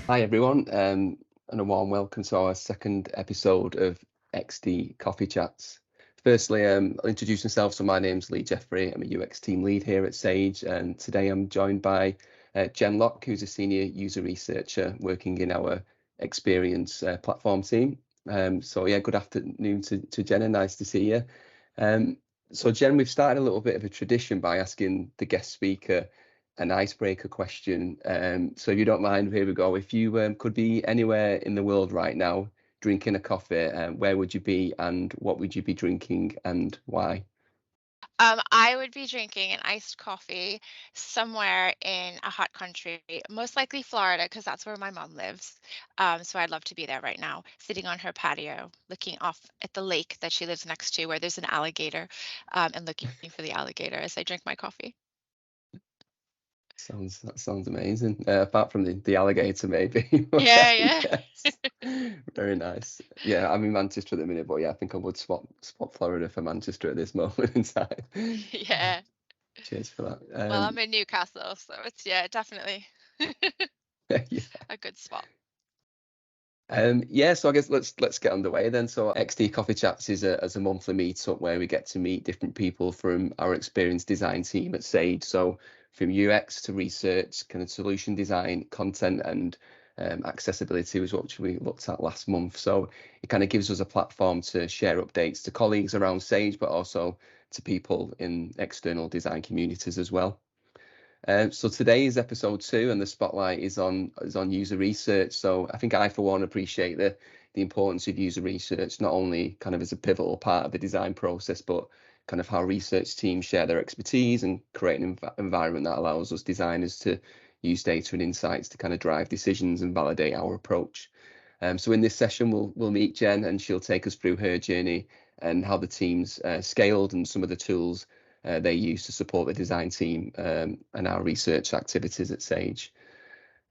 Hi everyone, and a warm welcome to our second episode of XD Coffee Chats. Firstly, I'll introduce myself. So my name's Lee Jeffrey. I'm a UX team lead here at Sage, and today I'm joined by Jen Locke, who's a senior user researcher working in our experience platform team. So yeah, good afternoon to Jen, and nice to see you. So Jen, we've started a little bit of a tradition by asking the guest speaker an icebreaker question. So if you don't mind, here we go. If you could be anywhere in the world right now, drinking a coffee, where would you be and what would you be drinking and why? I would be drinking an iced coffee somewhere in a hot country, most likely Florida, because that's where my mom lives. So I'd love to be there right now, sitting on her patio, looking off at the lake that she lives next to, where there's an alligator, and looking for the alligator as I drink my coffee. That sounds amazing. Apart from the alligator, maybe. Yeah, yeah. Yes. Very nice. Yeah, I'm in Manchester at the minute, but yeah, I think I would swap Florida for Manchester at this moment in time. Yeah. Cheers for that. Well, I'm in Newcastle, so it's yeah, definitely Yeah. a good spot. Yeah, so I guess let's get underway then. So XD Coffee Chats is a monthly meetup where we get to meet different people from our experience design team at Sage. So from UX to research, kind of solution design, content, and accessibility was what we looked at last month. So it kind of gives us a platform to share updates to colleagues around Sage, but also to people in external design communities as well. So today is episode 2, and the spotlight is on user research. So I think I, for one, appreciate the importance of user research, not only kind of as a pivotal part of the design process, but kind of how research teams share their expertise and create an environment that allows us designers to use data and insights to kind of drive decisions and validate our approach. So in this session, we'll meet Jen, and she'll take us through her journey and how the team's scaled and some of the tools they use to support the design team and our research activities at Sage.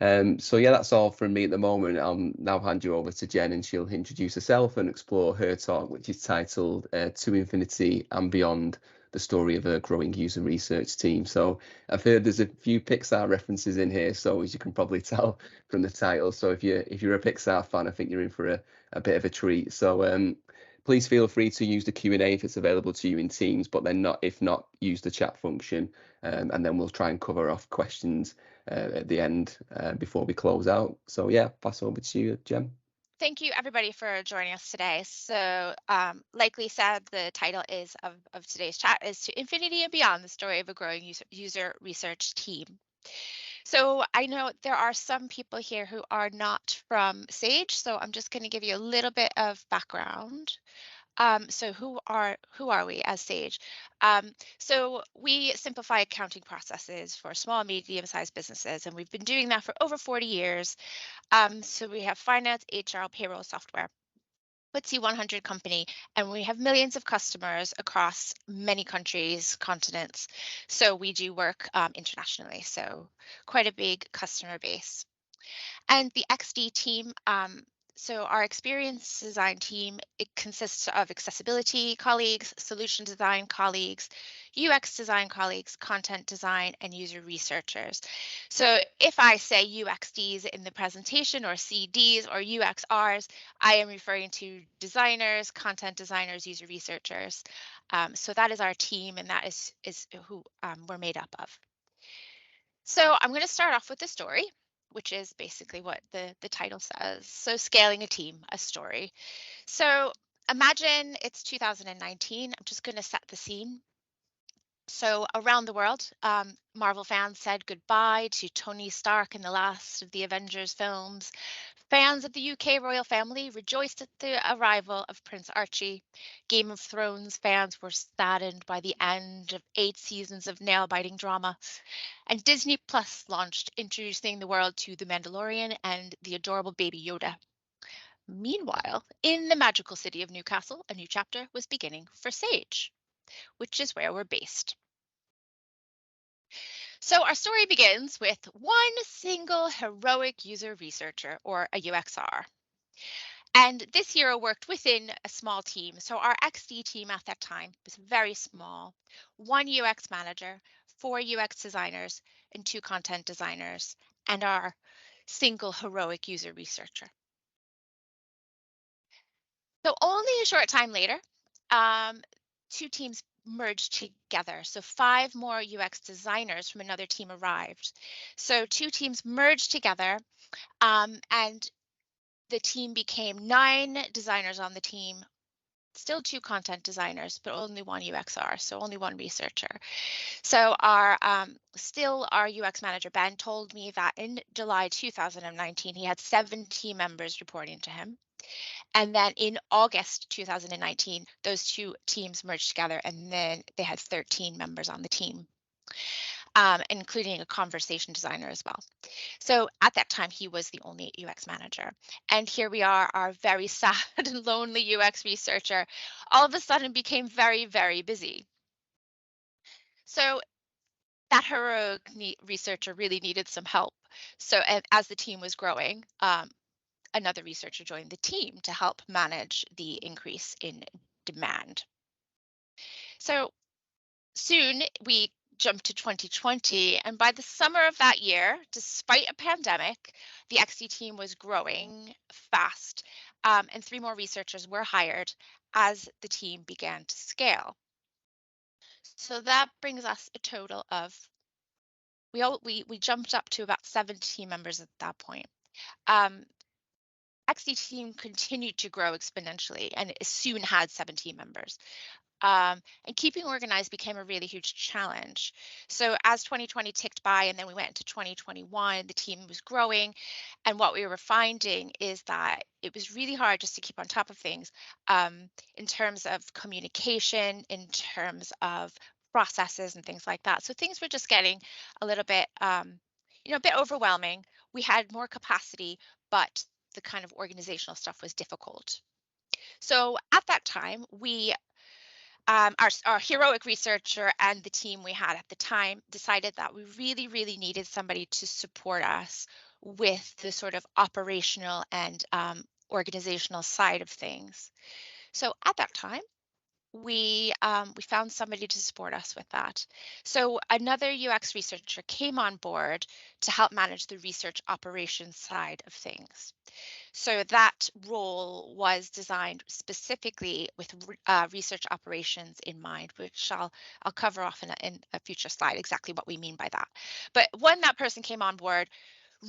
So yeah, that's all from me at the moment. I'll now hand you over to Jen, and she'll introduce herself and explore her talk, which is titled "To Infinity and Beyond: The Story of a Growing User Research Team." So I've heard there's a few Pixar references in here, so as you can probably tell from the title. So if you're a Pixar fan, I think you're in for a bit of a treat. So please feel free to use the Q&A if it's available to you in Teams, but then if not, use the chat function, and then we'll try and cover off questions at the end before we close out. So yeah, pass over to you, Jem. Thank you, everybody, for joining us today. So, like Lee said, the title is of today's chat is "To Infinity and Beyond: The Story of a Growing User Research Team." So, I know there are some people here who are not from Sage, so I'm just going to give you a little bit of background. So who are we as Sage? So we simplify accounting processes for small and medium-sized businesses, and we've been doing that for over 40 years. So we have finance, HR, payroll software, FTSE 100 company, and we have millions of customers across many countries, continents. So we do work internationally, so quite a big customer base. And the XD team, so our experience design team, it consists of accessibility colleagues, solution design colleagues, UX design colleagues, content design, and user researchers. So if I say UXDs in the presentation or CDs or UXRs, I am referring to designers, content designers, user researchers. So that is our team, and that is who we're made up of. So I'm going to start off with the story, which is basically what the title says. So scaling a team, a story. So imagine it's 2019. I'm just going to set the scene. So around the world, Marvel fans said goodbye to Tony Stark in the last of the Avengers films. Fans of the UK royal family rejoiced at the arrival of Prince Archie. Game of Thrones fans were saddened by the end of 8 seasons of nail-biting drama. And Disney Plus launched, introducing the world to The Mandalorian and the adorable baby Yoda. Meanwhile, in the magical city of Newcastle, a new chapter was beginning for Sage, which is where we're based. So our story begins with one single heroic user researcher, or a UXR. And this hero worked within a small team. So our XD team at that time was very small. One UX manager, 4 UX designers, and 2 content designers. And our single heroic user researcher. So only a short time later, um, two teams merged together. So 5 more UX designers from another team arrived. So two teams merged together, and the team became 9 designers on the team. Still 2 content designers, but only 1 UXR, so only 1 researcher. So our UX manager Ben told me that in July 2019 he had 7 team members reporting to him. And then in August 2019, those 2 teams merged together, and then they had 13 members on the team, including a conversation designer as well. So at that time, he was the only UX manager. And here we are, our very sad and lonely UX researcher, all of a sudden became very, very busy. So that heroic researcher really needed some help. So as the team was growing, another researcher joined the team to help manage the increase in demand. So soon we jumped to 2020, and by the summer of that year, despite a pandemic, the XD team was growing fast, and 3 more researchers were hired as the team began to scale. So that brings us a total of we jumped up to about 7 team members at that point. XD team continued to grow exponentially and it soon had 17 members. And keeping organized became a really huge challenge. So as 2020 ticked by and then we went into 2021, the team was growing. And what we were finding is that it was really hard just to keep on top of things, in terms of communication, in terms of processes and things like that. So things were just getting a little bit, a bit overwhelming. We had more capacity, but the kind of organizational stuff was difficult. So at that time, our heroic researcher and the team we had at the time decided that we really, really needed somebody to support us with the sort of operational and organizational side of things. So at that time, we found somebody to support us with that. So another UX researcher came on board to help manage the research operations side of things. So that role was designed specifically with research operations in mind, which I'll cover off in a future slide exactly what we mean by that. But when that person came on board,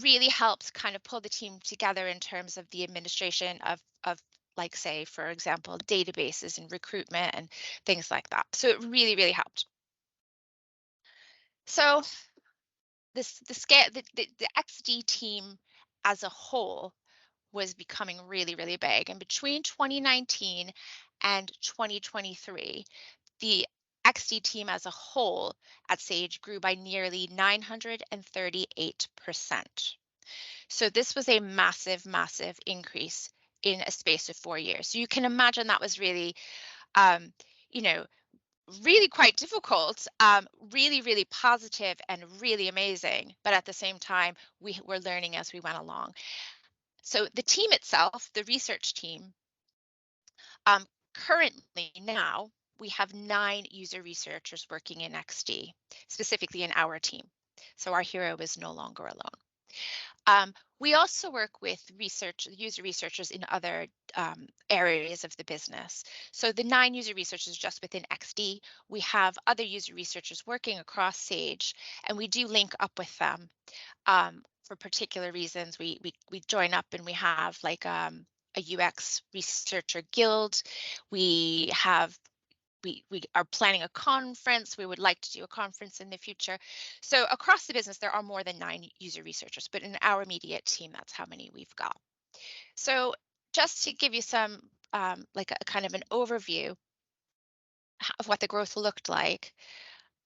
really helped kind of pull the team together in terms of the administration of like say, for example, databases and recruitment and things like that. So it really, really helped. So the XD team as a whole was becoming really, really big. And between 2019 and 2023, the XD team as a whole at Sage grew by nearly 938%. So this was a massive, massive increase in a space of 4 years. So you can imagine that was really, um, you know, really quite difficult, really, really positive and really amazing. But at the same time, we were learning as we went along. So the team itself, the research team, currently now we have 9 user researchers working in XD, specifically in our team. So our hero is no longer alone. We also work with user researchers in other areas of the business. So the 9 user researchers just within XD, we have other user researchers working across Sage, and we do link up with them for particular reasons. We join up and we have like a UX researcher guild. We are planning a conference. We would like to do a conference in the future. So across the business, there are more than 9 user researchers, but in our immediate team, that's how many we've got. So just to give you some like a kind of an overview of what the growth looked like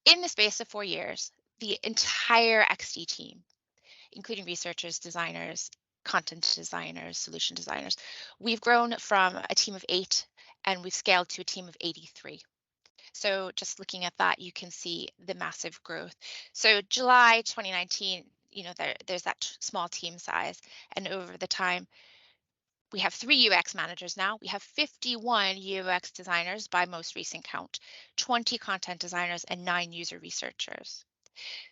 in the space of 4 years, the entire XD team, including researchers, designers, content designers, solution designers, we've grown from a team of 8 and we've scaled to a team of 83. So just looking at that, you can see the massive growth. So July 2019, there's that small team size. And over the time, we have 3 UX managers now. We have 51 UX designers by most recent count, 20 content designers, and 9 user researchers.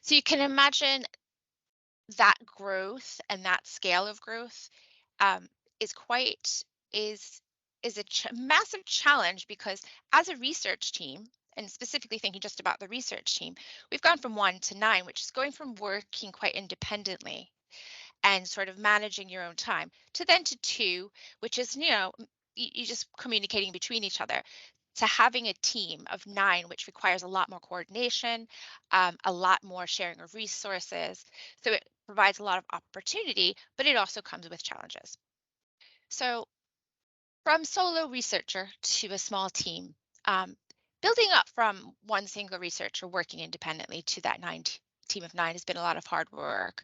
So you can imagine that growth and that scale of growth um, is quite is is a massive challenge because as a research team, and specifically thinking just about the research team, we've gone from 1 to 9, which is going from working quite independently and sort of managing your own time, to then to 2, which is, you just communicating between each other, to having a team of 9, which requires a lot more coordination, a lot more sharing of resources. So it provides a lot of opportunity, but it also comes with challenges. So from solo researcher to a small team, um, building up from one single researcher working independently to that team of 9 has been a lot of hard work.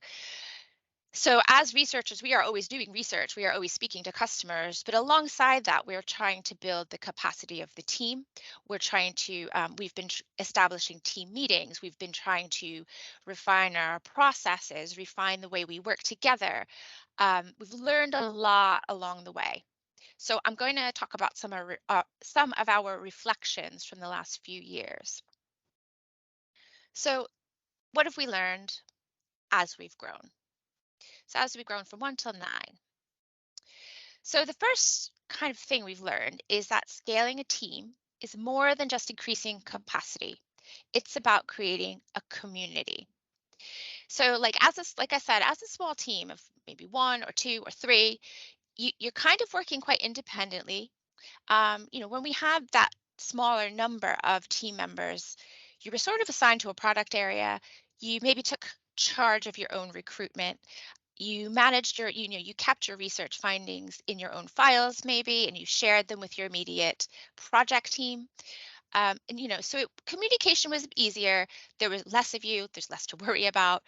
So, as researchers, we are always doing research, we are always speaking to customers, but alongside that, we're trying to build the capacity of the team. We're trying to, we've been establishing team meetings, we've been trying to refine our processes, refine the way we work together. We've learned a lot along the way. So, I'm going to talk about some of our reflections from the last few years. So, what have we learned as we've grown? So, as we've grown from 1 till 9. So, the first kind of thing we've learned is that scaling a team is more than just increasing capacity. It's about creating a community. So, like I said, as a small team of maybe 1 or 2 or 3, you're kind of working quite independently. When we have that smaller number of team members, you were sort of assigned to a product area. You maybe took charge of your own recruitment. You managed you kept your research findings in your own files maybe, and you shared them with your immediate project team. So communication was easier. There was less of you. There's less to worry about.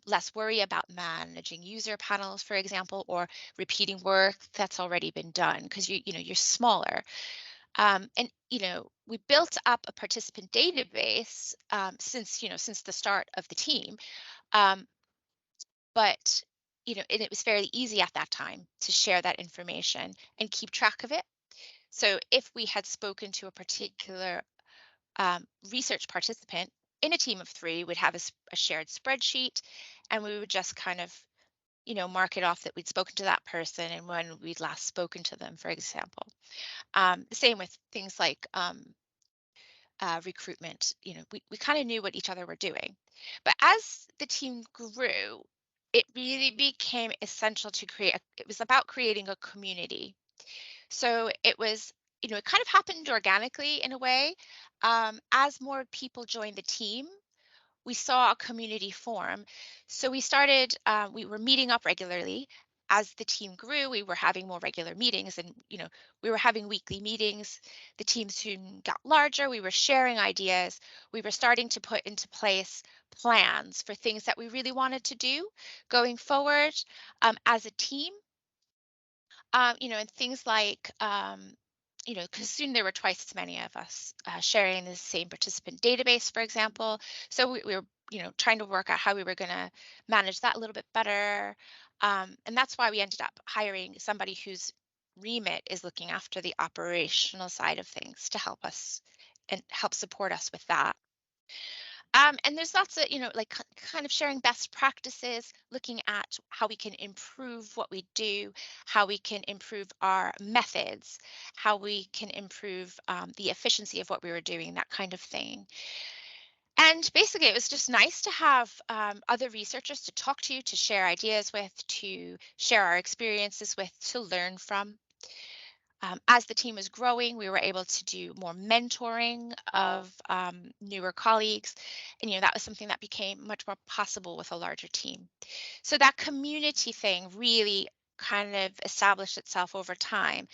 Less worry about managing user panels, for example, or repeating work that's already been done because you're smaller. And we built up a participant database since the start of the team. Um, but it was fairly easy at that time to share that information and keep track of it. So if we had spoken to a particular research participant in a team of 3, would have a shared spreadsheet, and we would just kind of, mark it off that we'd spoken to that person and when we'd last spoken to them, for example. The same with things like recruitment. We kind of knew what each other were doing. But as the team grew, it really became essential to it was about creating a community. So it kind of happened organically in a way. As more people joined the team, we saw a community form. So we were meeting up regularly. As the team grew, we were having more regular meetings and, we were having weekly meetings. The team soon got larger. We were sharing ideas. We were starting to put into place plans for things that we really wanted to do going forward as a team. And things like, because soon there were twice as many of us sharing the same participant database, for example. So we were, trying to work out how we were going to manage that a little bit better. And that's why we ended up hiring somebody whose remit is looking after the operational side of things to help us and help support us with that. And there's lots of, like kind of sharing best practices, looking at how we can improve what we do, how we can improve our methods, how we can improve the efficiency of what we were doing, that kind of thing. And basically, it was just nice to have other researchers to talk to share ideas with, to share our experiences with, to learn from. As the team was growing, we were able to do more mentoring of newer colleagues. And, that was something that became much more possible with a larger team. So that community thing really kind of established itself over time.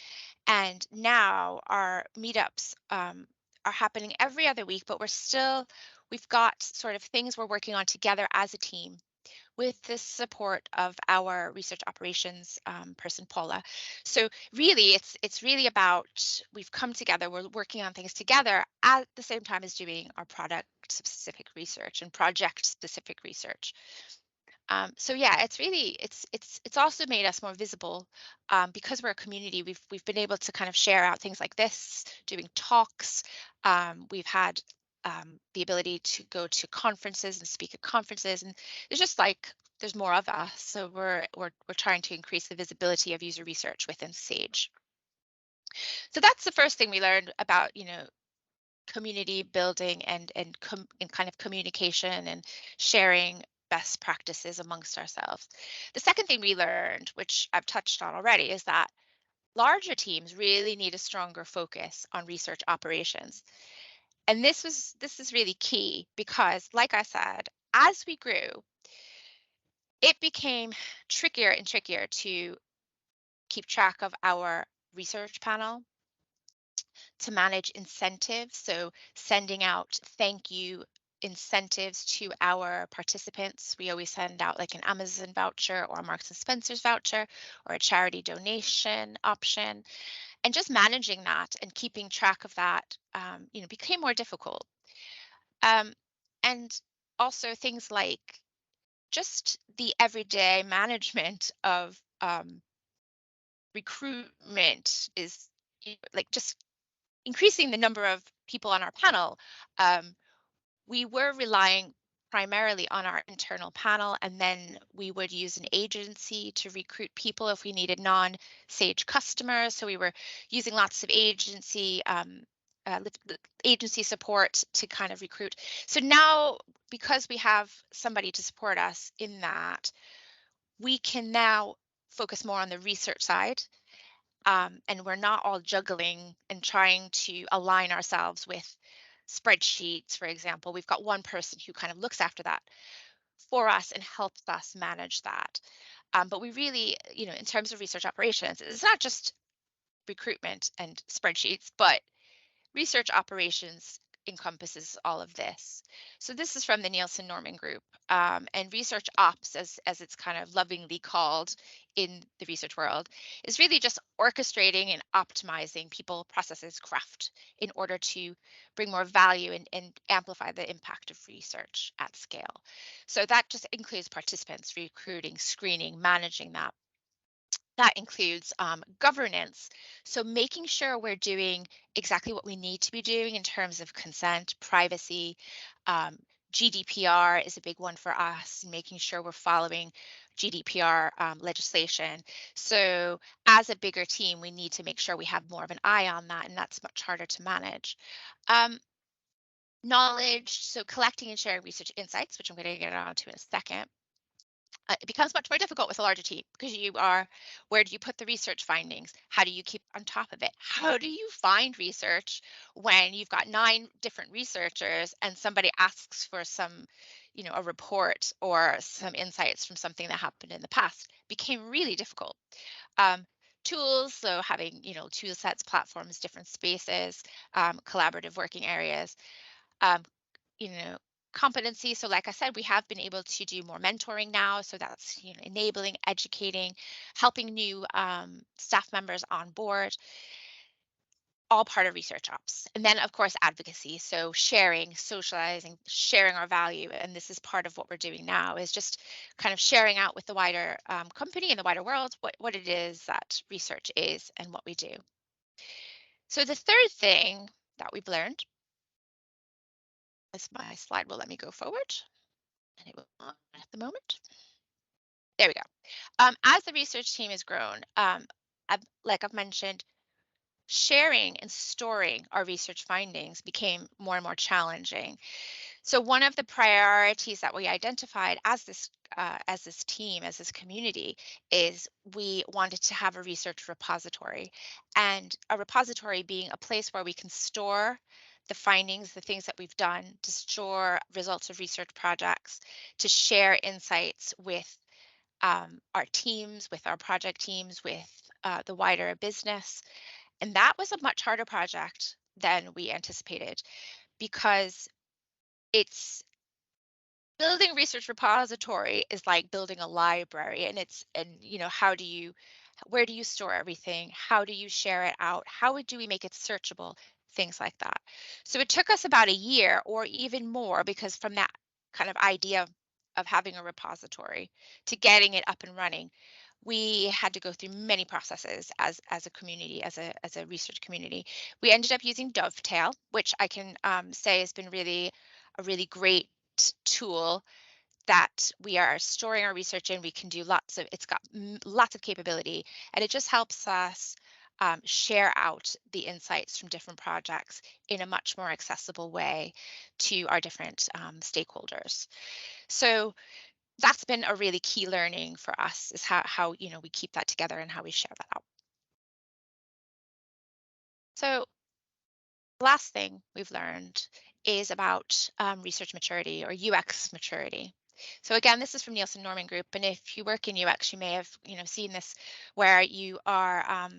And now our meetups are happening every other week, but we've got sort of things we're working on together as a team with the support of our research operations person, Paula. So really, it's really about we've come together. We're working on things together at the same time as doing our product specific research and project specific research. So yeah, it's also made us more visible because we're a community. We've been able to kind of share out things like this, doing talks. We've had the ability to go to conferences and speak at conferences, and it's just like there's more of us, so we're trying to increase the visibility of user research within Sage. So that's the first thing we learned about, community building and kind of communication and sharing best practices amongst ourselves. The second thing we learned, which I've touched on already, is that larger teams really need a stronger focus on research operations. And this is really key because, like I said, as we grew, it became trickier and trickier to keep track of our research panel, to manage incentives. So sending out thank you incentives to our participants. We always send out like an Amazon voucher or a Marks and Spencer's voucher or a charity donation option. And just managing that and keeping track of that, became more difficult. Um, and also things like just the everyday management of recruitment is like just increasing the number of people on our panel. We were relying primarily on our internal panel, and then we would use an agency to recruit people if we needed non-Sage customers. So we were using lots of agency support to kind of recruit. So now, because we have somebody to support us in that, we can now focus more on the research side, and we're not all juggling and trying to align ourselves with spreadsheets, for example. We've got one person who kind of looks after that for us and helps us manage that. But we really, in terms of research operations, it's not just recruitment and spreadsheets, but research operations encompasses all of this. So this is from the Nielsen Norman Group, and research ops, as it's kind of lovingly called in the research world, is really just orchestrating and optimizing people, processes, craft in order to bring more value and amplify the impact of research at scale. So that just includes participants, recruiting, screening, managing that. That includes governance. So making sure we're doing exactly what we need to be doing in terms of consent, privacy. GDPR is a big one for us, making sure we're following GDPR legislation. So as a bigger team, we need to make sure we have more of an eye on that, and that's much harder to manage. Knowledge, so collecting and sharing research insights, which I'm going to get onto in a second. It becomes much more difficult with a larger team because where do you put the research findings? How do you keep on top of it? How do you find research when you've got 9 different researchers and somebody asks for some, a report or some insights from something that happened in the past? Became really difficult. Tools, so having, tool sets, platforms, different spaces, collaborative working areas. Um, you know, competency. So like I said, we have been able to do more mentoring now. So that's, enabling, educating, helping new staff members on board, all part of research ops. And then of course, advocacy. So sharing, socializing, sharing our value. And this is part of what we're doing now, is just kind of sharing out with the wider company and the wider world what it is that research is and what we do. So the third thing that we've learned, as my slide will let me go forward, and it will not at the moment. There we go. As the research team has grown, like I've mentioned, sharing and storing our research findings became more and more challenging. So one of the priorities that we identified as this team, as this community, is we wanted to have a research repository, and a repository being a place where we can store the findings, the things that we've done, to store results of research projects, to share insights with our teams, with our project teams, with the wider business. And that was a much harder project than we anticipated, because it's building a research repository is like building a library, and where do you store everything? How do you share it out? How do we make it searchable? Things like that. So it took us about a year or even more, because from that kind of idea of having a repository to getting it up and running, we had to go through many processes as a community, as a research community. We ended up using Dovetail, which I can say has been really a really great tool that we are storing our research in. We can do lots of, it's got lots of capability, and it just helps us share out the insights from different projects in a much more accessible way to our different stakeholders. So that's been a really key learning for us, is how we keep that together and how we share that out. So last thing we've learned is about research maturity or UX maturity. So again, this is from Nielsen Norman Group, and if you work in UX, you may have seen this, where you are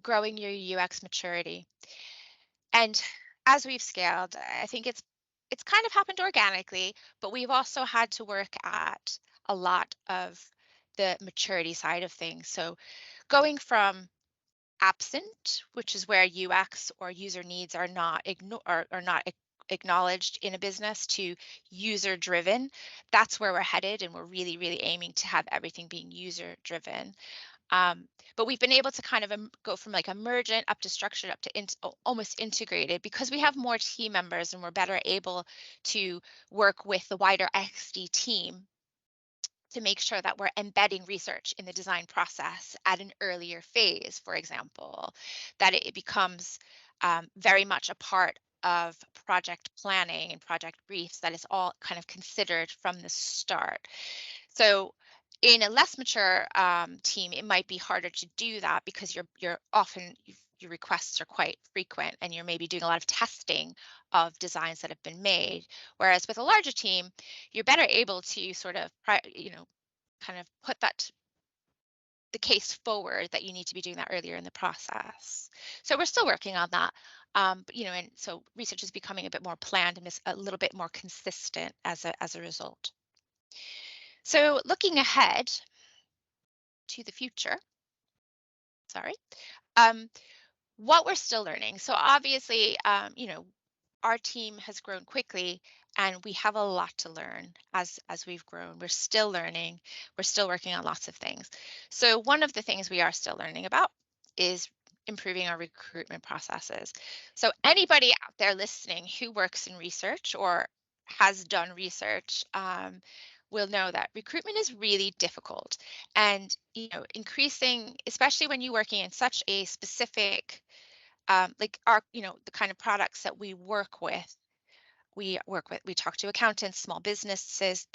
growing your UX maturity. And as we've scaled, I think it's kind of happened organically, but we've also had to work at a lot of the maturity side of things. So going from absent, which is where UX or user needs are not acknowledged in a business, to user driven. That's where we're headed, and we're really, really aiming to have everything being user driven. But we've been able to kind of go from like emergent up to structured up to almost integrated, because we have more team members and we're better able to work with the wider XD team to make sure that we're embedding research in the design process at an earlier phase, for example, that it becomes very much a part of project planning and project briefs, that is all kind of considered from the start. So in a less mature team, it might be harder to do that, because you're often your requests are quite frequent, and you're maybe doing a lot of testing of designs that have been made. Whereas with a larger team, you're better able to sort of kind of put the case forward that you need to be doing that earlier in the process. So we're still working on that. But, and so research is becoming a bit more planned and is a little bit more consistent as a result. So looking ahead to the future, sorry, um, what we're still learning. So obviously, our team has grown quickly, and we have a lot to learn as we've grown. We're still learning. We're still working on lots of things. So one of the things we are still learning about is improving our recruitment processes. So anybody out there listening who works in research or has done research will know that recruitment is really difficult. And increasing, especially when you're working in such a specific like the kind of products that we talk to accountants, small businesses.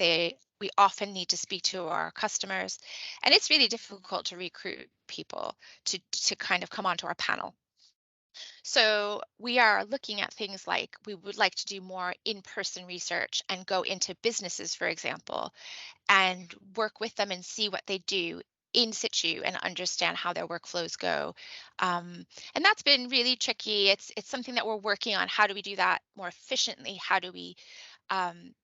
We often need to speak to our customers, and it's really difficult to recruit people to kind of come onto our panel. So we are looking at things like, we would like to do more in-person research and go into businesses, for example, and work with them and see what they do in situ and understand how their workflows go. And that's been really tricky. It's something that we're working on. How do we do that more efficiently? How do we kind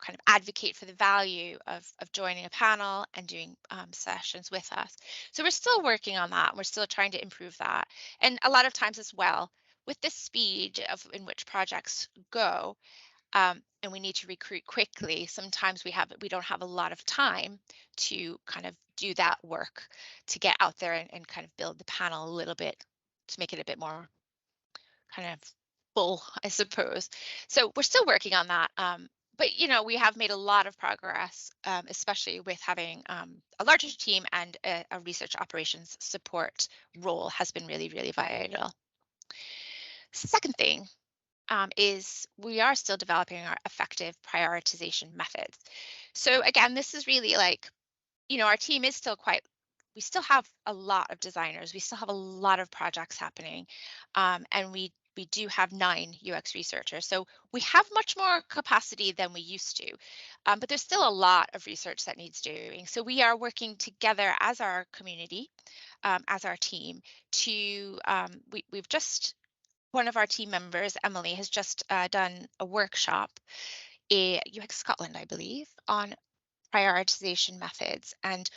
of advocate for the value of joining a panel and doing sessions with us? So we're still working on that. We're still trying to improve that. And a lot of times as well, with the speed in which projects go, and we need to recruit quickly, sometimes we don't have a lot of time to kind of do that work, to get out there and kind of build the panel a little bit, to make it a bit more kind of full, I suppose. So we're still working on that. But we have made a lot of progress, especially with having a larger team, and a research operations support role has been really, really vital. Second thing is we are still developing our effective prioritization methods. So again, this is really like, our team is still we still have a lot of designers, we still have a lot of projects happening, and we do have 9 UX researchers. So we have much more capacity than we used to, but there's still a lot of research that needs doing. So we are working together as our community, as our team, to we've just one of our team members, Emily, has just done a workshop at UX Scotland, I believe, on prioritization methods. And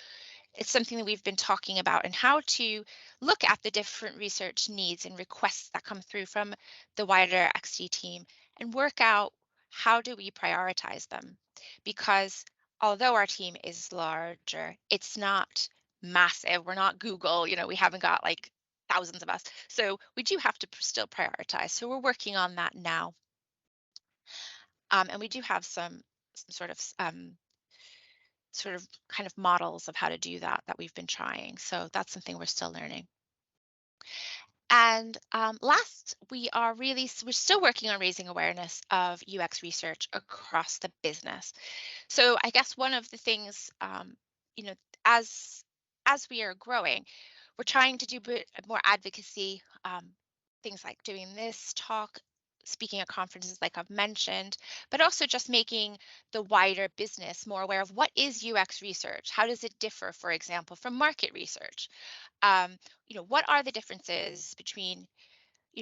it's something that we've been talking about, and how to look at the different research needs and requests that come through from the wider XD team, and work out how do we prioritize them. Because although our team is larger, it's not massive. We're not Google, we haven't got like thousands of us. So we do have to still prioritize. So we're working on that now. And we do have some sort of kind of models of how to do that we've been trying. So that's something we're still learning. And last, we're still working on raising awareness of UX research across the business. So I guess one of the things, you know, as we are growing, we're trying to do more advocacy, things like doing this talk, speaking at conferences like I've mentioned, but also just making the wider business more aware of what is UX research? How does it differ, for example, from market research? What are the differences between,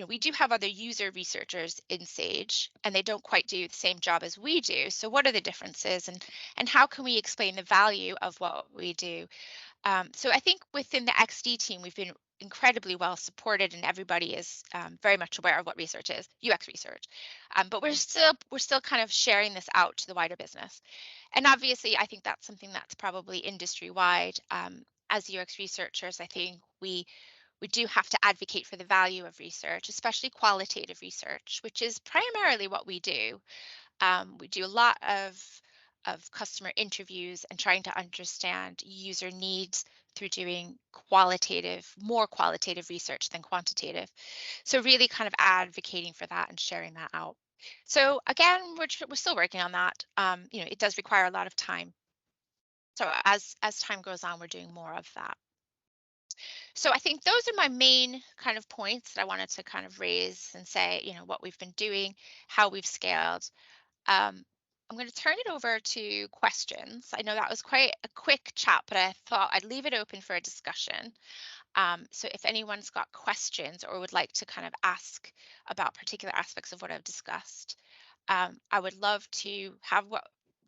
we do have other user researchers in Sage, and they don't quite do the same job as we do. So what are the differences, and how can we explain the value of what we do? So I think within the XD team, we've been incredibly well supported, and everybody is very much aware of what research is, UX research. But we're still kind of sharing this out to the wider business. And obviously, I think that's something that's probably industry wide. As UX researchers, I think we do have to advocate for the value of research, especially qualitative research, which is primarily what we do. We do a lot of customer interviews and trying to understand user needs through doing more qualitative research than quantitative. So really kind of advocating for that and sharing that out. So again, we're still working on that. It does require a lot of time. So as time goes on, we're doing more of that. So I think those are my main kind of points that I wanted to kind of raise and say, what we've been doing, how we've scaled. I'm going to turn it over to questions. I know that was quite a quick chat, but I thought I'd leave it open for a discussion. So if anyone's got questions or would like to kind of ask about particular aspects of what I've discussed, I would love to have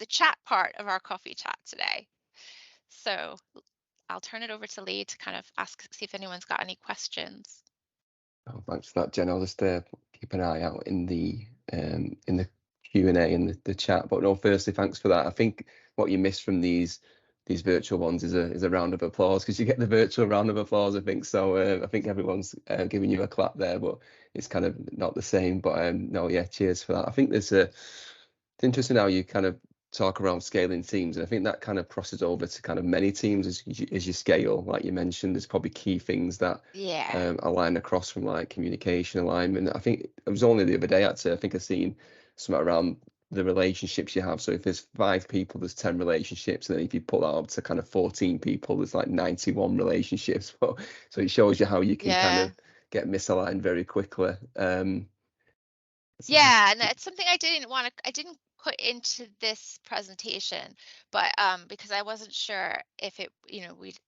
the chat part of our coffee chat today. So I'll turn it over to Lee to kind of see if anyone's got any questions. Oh, thanks for that, Jen. I'll just keep an eye out in the Q&A and the chat. But no, firstly, thanks for that. I think what you missed from these virtual ones is a round of applause, because you get the virtual round of applause, I think. So I think everyone's giving you a clap there, but it's kind of not the same. But no, yeah, cheers for that. I think it's interesting how you kind of talk around scaling teams, and I think that kind of crosses over to kind of many teams as you scale. Like you mentioned, there's probably key things that Yeah. align across, from like communication alignment. I think it was only the other day, actually, I think I seen something around the relationships you have. So if there's 5 people, there's 10 relationships, and then if you put that up to kind of 14 people, there's like 91 relationships. So it shows you how you can kind Yeah. of get misaligned very quickly. Yeah, and it's something I didn't put into this presentation, but because I wasn't sure if we'd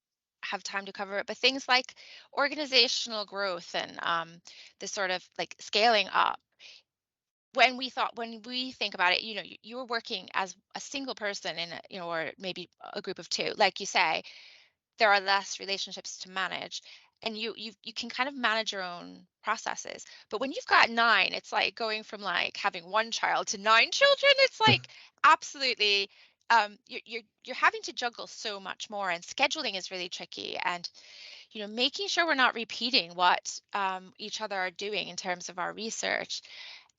have time to cover it, but things like organizational growth and the sort of like scaling up. When we think about it, you're working as a single person in or maybe a group of two, like you say, there are less relationships to manage, and you can kind of manage your own processes. But when you've got 9, it's like going from like having one child to 9 children. It's like absolutely, you're having to juggle so much more, and scheduling is really tricky, and making sure we're not repeating what each other are doing in terms of our research,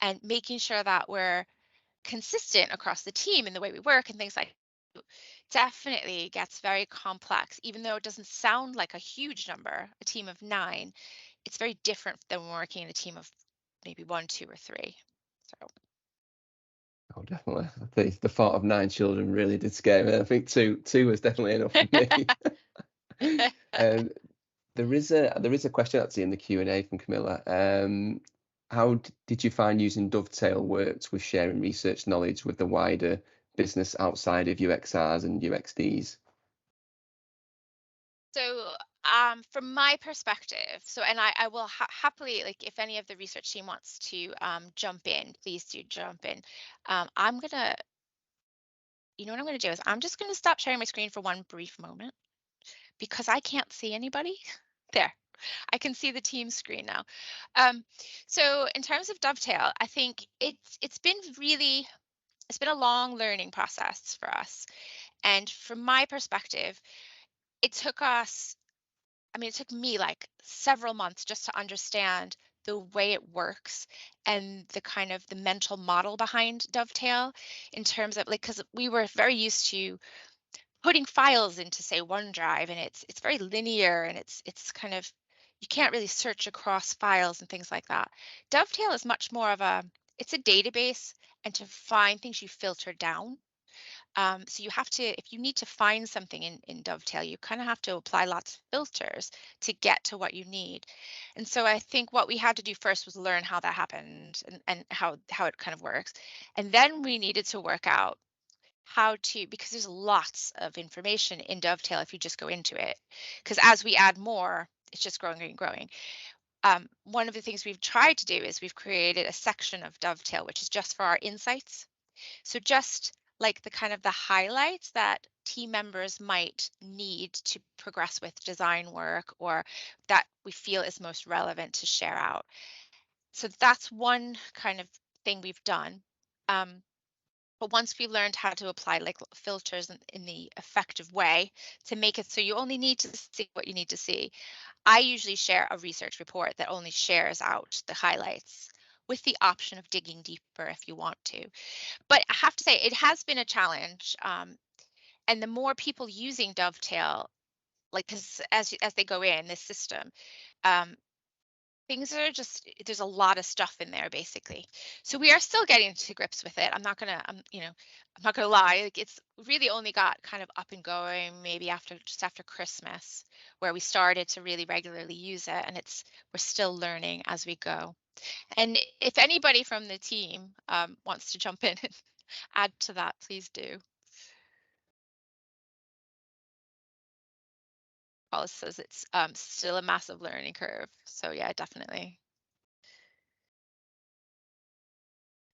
and making sure that we're consistent across the team in the way we work and things like, definitely gets very complex. Even though it doesn't sound like a huge number, a team of 9, it's very different than working in a team of maybe 1, 2, or 3. So Oh, definitely. I think the thought of 9 children really did scare me. I think two was definitely enough for me. um, there is a question actually in the Q&A from Camilla. How did you find using Dovetail worked with sharing research knowledge with the wider business outside of UXRs and UXDs? So, from my perspective, and I will happily, like, if any of the research team wants to jump in, please do jump in. I'm gonna, what I'm gonna do is I'm just gonna stop sharing my screen for one brief moment because I can't see anybody. There, I can see the team screen now. So in terms of Dovetail, I think it's been a long learning process for us. And from my perspective, it took us, I mean, it took me like several months just to understand the way it works and the kind of the mental model behind Dovetail in terms of like, because we were very used to putting files into say OneDrive, and it's very linear, and it's kind of, you can't really search across files and things like that. Dovetail is much more of a, it's a database, and to find things you filter down. So you have to, if you need to find something in Dovetail, you kind of have to apply lots of filters to get to what you need. And so I think what we had to do first was learn how that happened, and how it kind of works. And then we needed to work out how to, because there's lots of information in Dovetail if you just go into it. Because as we add more, it's just growing and growing. One of the things we've tried to do is we've created a section of Dovetail, which is just for our insights. So just like the kind of the highlights that team members might need to progress with design work, or that we feel is most relevant to share out. So that's one kind of thing we've done. But once we learned how to apply like filters in the effective way to make it so you only need to see what you need to see, I usually share a research report that only shares out the highlights with the option of digging deeper if you want to. But I have to say, it has been a challenge. And the more people using Dovetail, like, because as they go in this system, um, things are just, there's a lot of stuff in there basically. So we are still getting to grips with it. I'm not gonna lie. Like, it's really only got kind of up and going maybe after, just after Christmas, where we started to really regularly use it, and we're still learning as we go. And if anybody from the team wants to jump in and add to that, please do. Paula says it's still a massive learning curve. So yeah, definitely.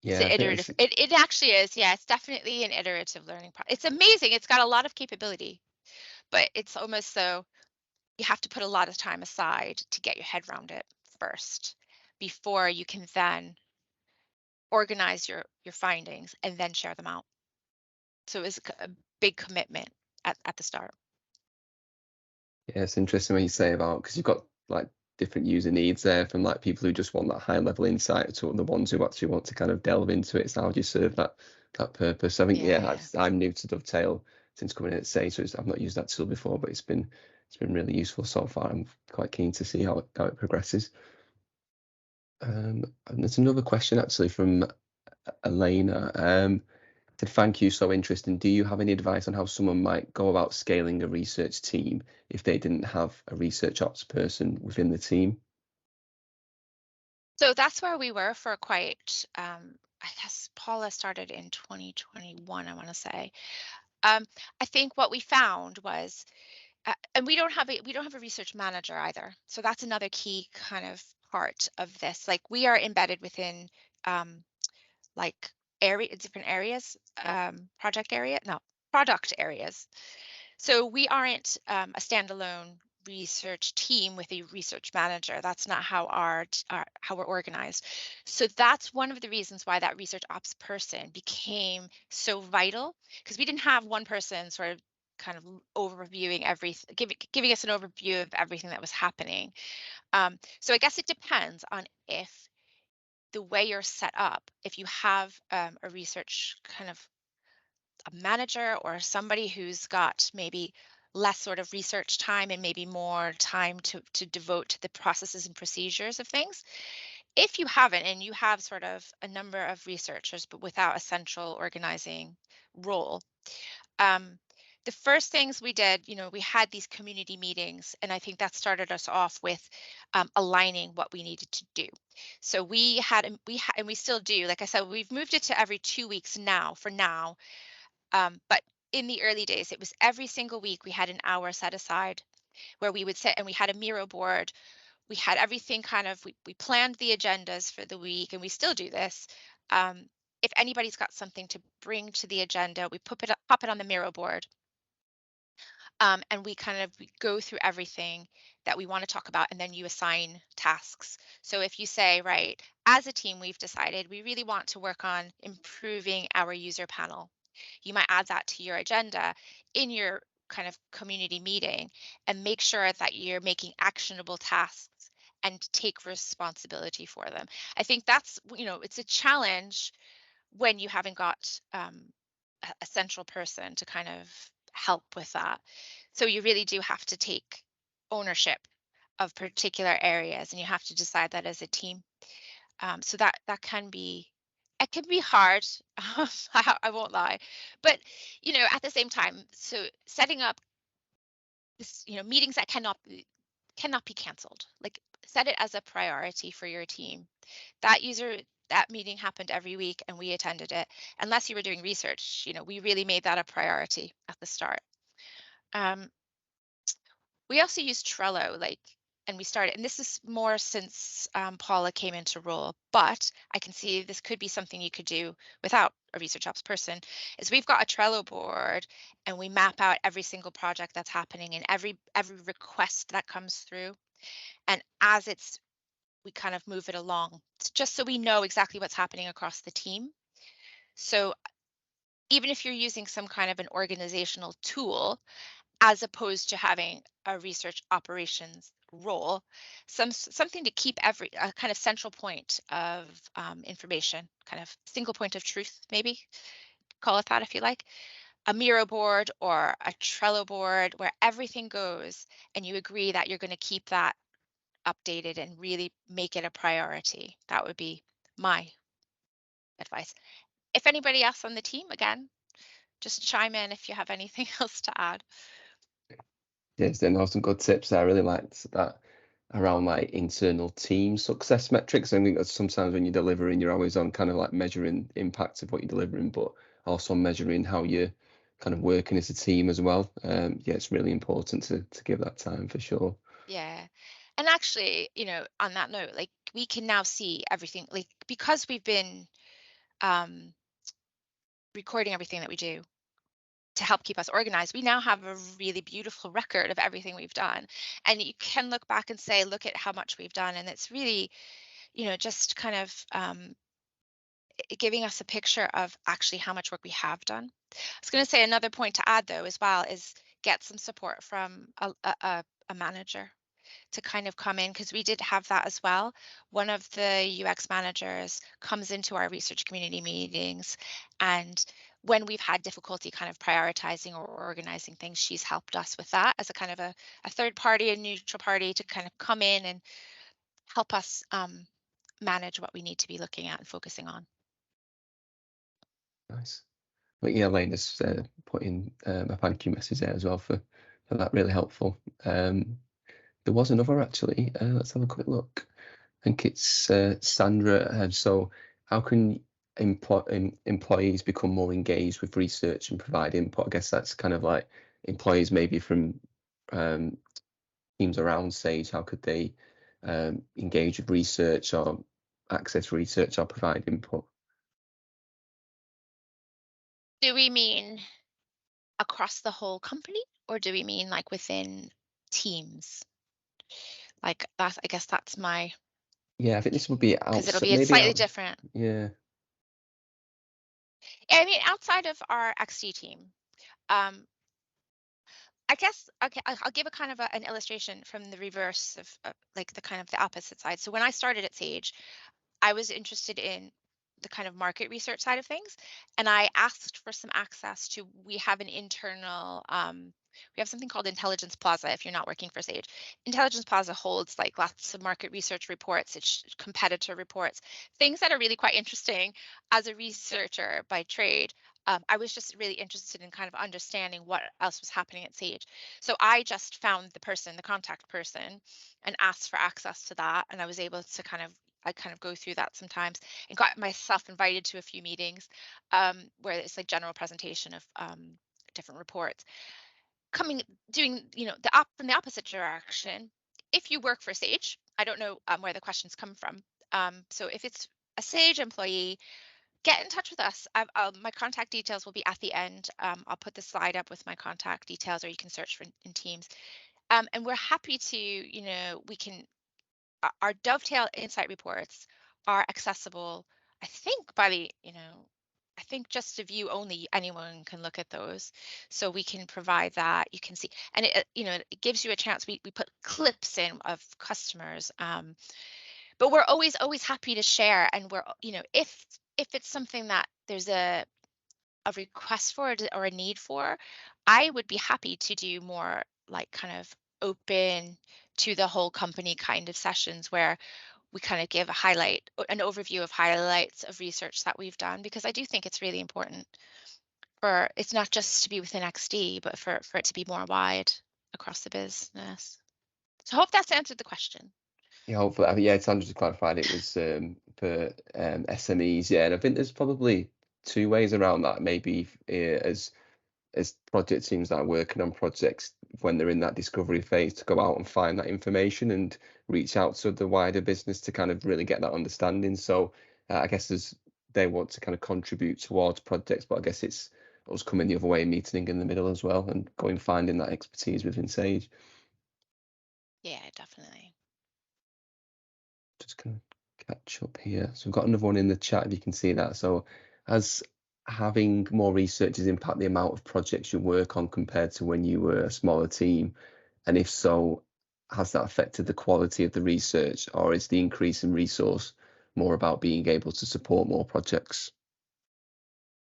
It's Yeah, an I think it's iterative. It actually is. Yeah, it's definitely an iterative learning process. It's amazing. It's got a lot of capability, but it's almost so you have to put a lot of time aside to get your head around it first before you can then organize your findings and then share them out. So it's a big commitment at the start. yeah, it's interesting what you say about, because you've got like different user needs there, from like people who just want that high level insight to the ones who actually want to kind of delve into it. So how do you serve that purpose? I think yeah, Yeah. I'm new to Dovetail since coming in at Sage, so I've not used that tool before, but it's been really useful so far. I'm quite keen to see how it progresses. And there's another question actually from Elena. To thank you, so interesting. Do you have any advice on how someone might go about scaling a research team if they didn't have a research ops person within the team? So that's where we were for quite, I guess Paula started in 2021, I want to say. Um, I think what we found was, and we don't have a research manager either. So that's another key kind of part of this. Like, we are embedded within um, like different areas, project area, no, product areas. So we aren't a standalone research team with a research manager. That's not how how we're organized. So that's one of the reasons why that research ops person became so vital, because we didn't have one person sort of kind of overviewing everything, giving us an overview of everything that was happening. So I guess it depends on if the way you're set up, if you have a research kind of a manager or somebody who's got maybe less sort of research time and maybe more time to devote to the processes and procedures of things. If you haven't, and you have sort of a number of researchers but without a central organizing role, um, the first things we did, we had these community meetings, and I think that started us off with aligning what we needed to do. So and we still do. Like I said, we've moved it to every 2 weeks now for now, but in the early days, it was every single week we had an hour set aside where we would sit, and we had a Miro board. We had everything kind of, we planned the agendas for the week, and we still do this. Um, if anybody's got something to bring to the agenda, we pop it on the Miro board. And we go through everything that we want to talk about, and then you assign tasks. So if you say, right, as a team, we've decided we really want to work on improving our user panel, you might add that to your agenda in your kind of community meeting and make sure that you're making actionable tasks and take responsibility for them. I think that's, it's a challenge when you haven't got a central person to kind of help with that. So you really do have to take ownership of particular areas, and you have to decide that as a team. So that can be, it can be hard. I won't lie, but at the same time, so setting up this, meetings that cannot be canceled. Like, set it as a priority for your team. That meeting happened every week and we attended it. Unless you were doing research, we really made that a priority at the start. Um, we also use Trello, and we started, and this is more since Paula came into role, but I can see this could be something you could do without a research ops person, is we've got a Trello board and we map out every single project that's happening and every request that comes through. And we kind of move it along just so we know exactly what's happening across the team. So even if you're using some kind of an organizational tool, as opposed to having a research operations role, something to keep a kind of central point of information, kind of single point of truth, maybe call it that if you like, a Miro board or a Trello board where everything goes and you agree that you're going to keep that updated and really make it a priority. That would be my advice. If anybody else on the team, again, just chime in if you have anything else to add. Yes, then some good tips there. I really liked that around like internal team success metrics. I think that sometimes when you're delivering, you're always on kind of like measuring impact of what you're delivering, but also measuring how you're kind of working as a team as well. Yeah, it's really important to give that time for sure. Yeah. And actually, on that note, like, we can now see everything, like, because we've been um, recording everything that we do to help keep us organized, we now have a really beautiful record of everything we've done. And you can look back and say, look at how much we've done. And it's really, just kind of giving us a picture of actually how much work we have done. I was going to say another point to add, though, as well, is get some support from a manager to kind of come in, because we did have that as well. One of the UX managers comes into our research community meetings, and when we've had difficulty kind of prioritizing or organizing things, she's helped us with that as a kind of a third party, a neutral party, to kind of come in and help us manage what we need to be looking at and focusing on. Nice. But yeah, Elena's put in a thank you message there as well for that, really helpful. There was another actually. Let's have a quick look. I think it's Sandra. So, how can employees become more engaged with research and provide input? I guess that's kind of like employees maybe from um, teams around Sage. How could they engage with research or access research or provide input? Do we mean across the whole company, or do we mean like within teams? Like, that's, I guess that's my, Yeah, I think this would be because it'll outside, be a maybe slightly out. different. Yeah. I mean, outside of our XD team, um, I guess, okay, I'll give a kind of an illustration from the reverse of, like, the kind of the opposite side. So when I started at Sage, I was interested in the kind of market research side of things, and I asked for some access to. We have an internal. We have something called Intelligence Plaza. If you're not working for Sage, Intelligence Plaza holds like lots of market research reports, it's competitor reports, things that are really quite interesting. As a researcher by trade, I was just really interested in kind of understanding what else was happening at Sage. So I just found the contact person, and asked for access to that, and I was able to I kind of go through that sometimes, and got myself invited to a few meetings where it's like general presentation of different reports. Doing, from the opposite direction, if you work for Sage, I don't know where the questions come from. So if it's a Sage employee, get in touch with us. My contact details will be at the end. I'll put the slide up with my contact details, or you can search for in Teams. And we're happy to, we can our Dovetail Insight reports are accessible, I think, by the, I think just a view only, anyone can look at those. So we can provide that. You can see, and it gives you a chance. We put clips in of customers, but we're always happy to share. And if it's something that there's a request for or a need for, I would be happy to do more like kind of open to the whole company kind of sessions where we kind of give an overview of highlights of research that we've done, because I do think it's really important for it's not just to be within XD, but for it to be more wide across the business. So I hope that's answered the question. Yeah, hopefully, yeah, Sandra just clarified it was for SMEs. Yeah, and I think there's probably two ways around that. Maybe as project teams that are working on projects when they're in that discovery phase to go out and find that information and reach out to the wider business to kind of really get that understanding. So I guess as they want to kind of contribute towards projects, but I guess it's us coming the other way, meeting in the middle as well, and going finding that expertise within Sage. Yeah, definitely. Just gonna catch up here. So we've got another one in the chat if you can see that. So has having more researchers impact the amount of projects you work on compared to when you were a smaller team? And if so, has that affected the quality of the research, or is the increase in resource more about being able to support more projects?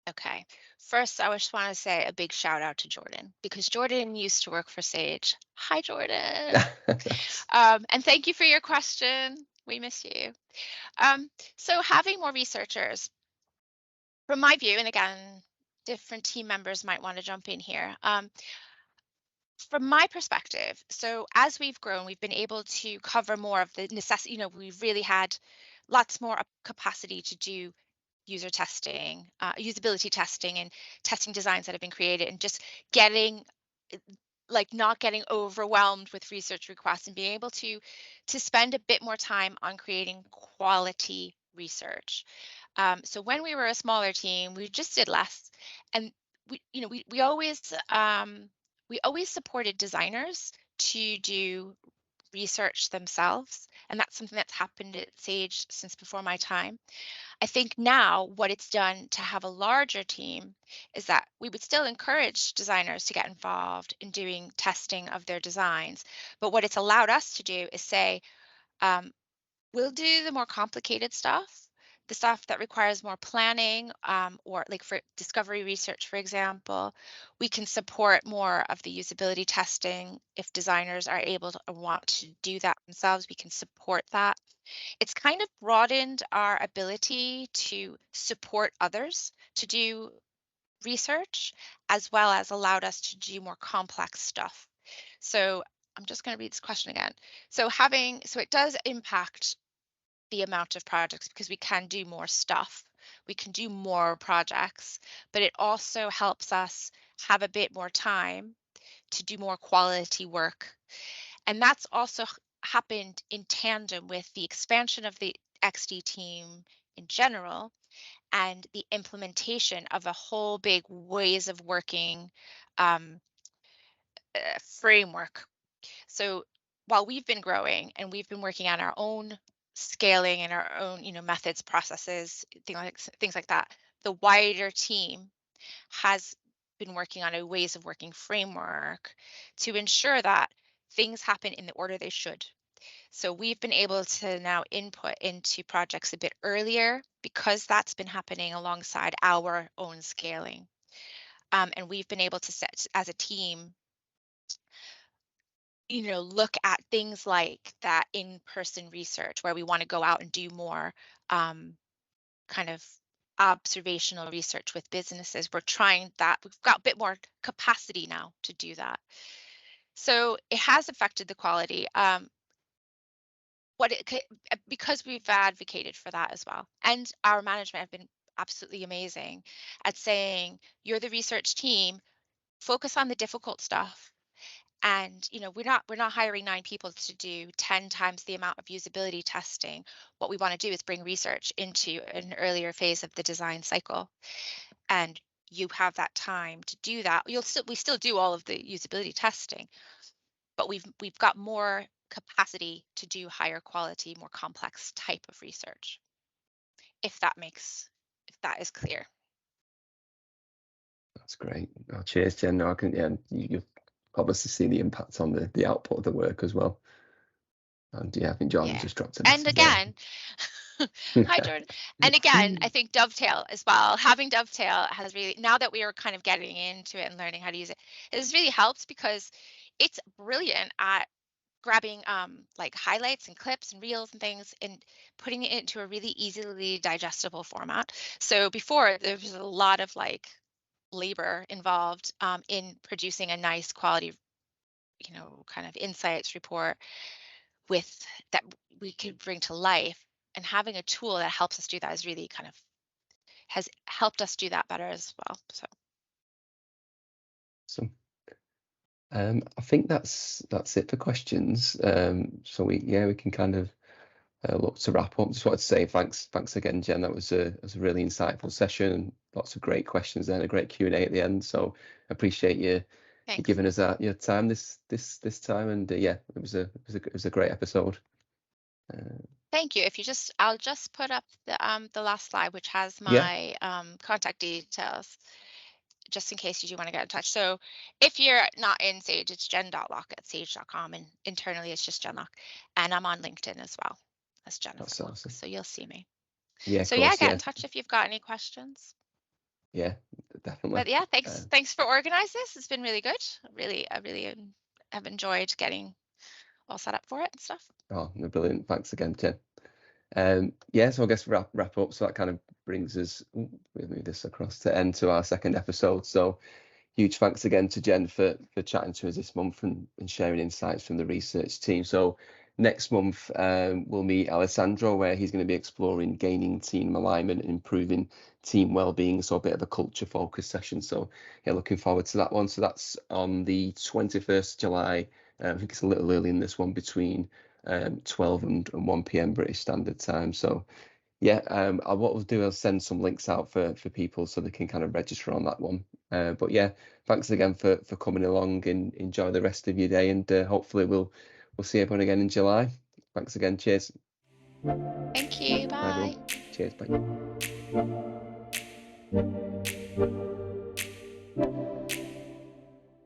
Okay. First, I just want to say a big shout out to Jordan, because Jordan used to work for Sage. Hi, Jordan. Nice. And thank you for your question. We miss you. So having more researchers, from my view, and again, different team members might want to jump in here. From my perspective, so as we've grown, we've been able to cover more of the necessity. We've really had lots more capacity to do user testing, usability testing, and testing designs that have been created, and just getting like not getting overwhelmed with research requests, and being able to spend a bit more time on creating quality research. So when we were a smaller team, we just did less, and we always supported designers to do research themselves, and that's something that's happened at Sage since before my time. I think now what it's done to have a larger team is that we would still encourage designers to get involved in doing testing of their designs, but what it's allowed us to do is say, um, we'll do the more complicated stuff, the stuff that requires more planning, or like for discovery research, for example. We can support more of the usability testing. If designers are able to want to do that themselves, we can support that. It's kind of broadened our ability to support others to do research, as well as allowed us to do more complex stuff. So I'm just going to read this question again. So it does impact the amount of projects, because we can do more stuff. We can do more projects, but it also helps us have a bit more time to do more quality work. And that's also happened in tandem with the expansion of the XD team in general, and the implementation of a whole big ways of working um, framework. So while we've been growing and we've been working on our own scaling and our own, methods, processes, things like that, the wider team has been working on a ways of working framework to ensure that things happen in the order they should. So we've been able to now input into projects a bit earlier, because that's been happening alongside our own scaling. And we've been able to set as a team, look at things like that in-person research where we want to go out and do more kind of observational research with businesses. We're trying that. We've got a bit more capacity now to do that. So it has affected the quality. Because we've advocated for that as well, and our management have been absolutely amazing at saying, you're the research team, focus on the difficult stuff. And we're not hiring 9 people to do 10 times the amount of usability testing. What we want to do is bring research into an earlier phase of the design cycle, and you have that time to do that. We still do all of the usability testing, but we've got more capacity to do higher quality, more complex type of research, if that is clear. That's great. Oh, cheers, Jen. No, I can, yeah, you've obviously seen the impact on the output of the work as well. And yeah, I think Jordan Yeah. just dropped a And message there. again, hi Jordan. And again, I think dovetail as well. Having dovetail has really, now that we are kind of getting into it and learning how to use it, it has really helped because it's brilliant at grabbing like highlights and clips and reels and things and putting it into a really easily digestible format. So before there was a lot of like labor involved in producing a nice quality, kind of insights report with that we could bring to life, and having a tool that helps us do that is really kind of has helped us do that better as well. So So, I think that's it for questions. So we can kind of look to wrap up. Just wanted to say thanks again, Jen. That was a really insightful session and lots of great questions there and a great Q&A at the end. So appreciate you thanks. giving us your time this time. And yeah, it was a great episode. Thank you. If you just, I'll just put up the last slide, which has Yeah, my contact details, just in case you do want to get in touch. So if you're not in Sage, it's jen.locke@sage.com, and internally it's just Jen Locke. And I'm on LinkedIn as well as Jennifer that's Locke, awesome. so you'll see me. Yeah, of So yeah, course. get in Yeah, touch if you've got any questions. yeah, definitely. But yeah, Uh, thanks for organizing this. It's been really good. I really have enjoyed getting all set up for it and stuff. oh, no, brilliant. Thanks again, Jen. Yeah, so I guess wrap up. So that kind of brings us, we'll move this across to end to our second episode. So huge thanks again to Jen for chatting to us this month and sharing insights from the research team. So next month we'll meet Alessandro, where he's going to be exploring gaining team alignment and improving team well-being. So a bit of a culture focused session. So yeah, looking forward to that one. So that's on the 21st of July. I think it's a little early in this one, between 12 and 1 p.m. British Standard Time. So yeah, what we'll do, I'll send some links out for people so they can kind of register on that one. But yeah, thanks again for coming along, and enjoy the rest of your day, and hopefully we'll see everyone again in July. Thanks again. Cheers. Thank you. Bye Bye. everyone. Cheers. Bye.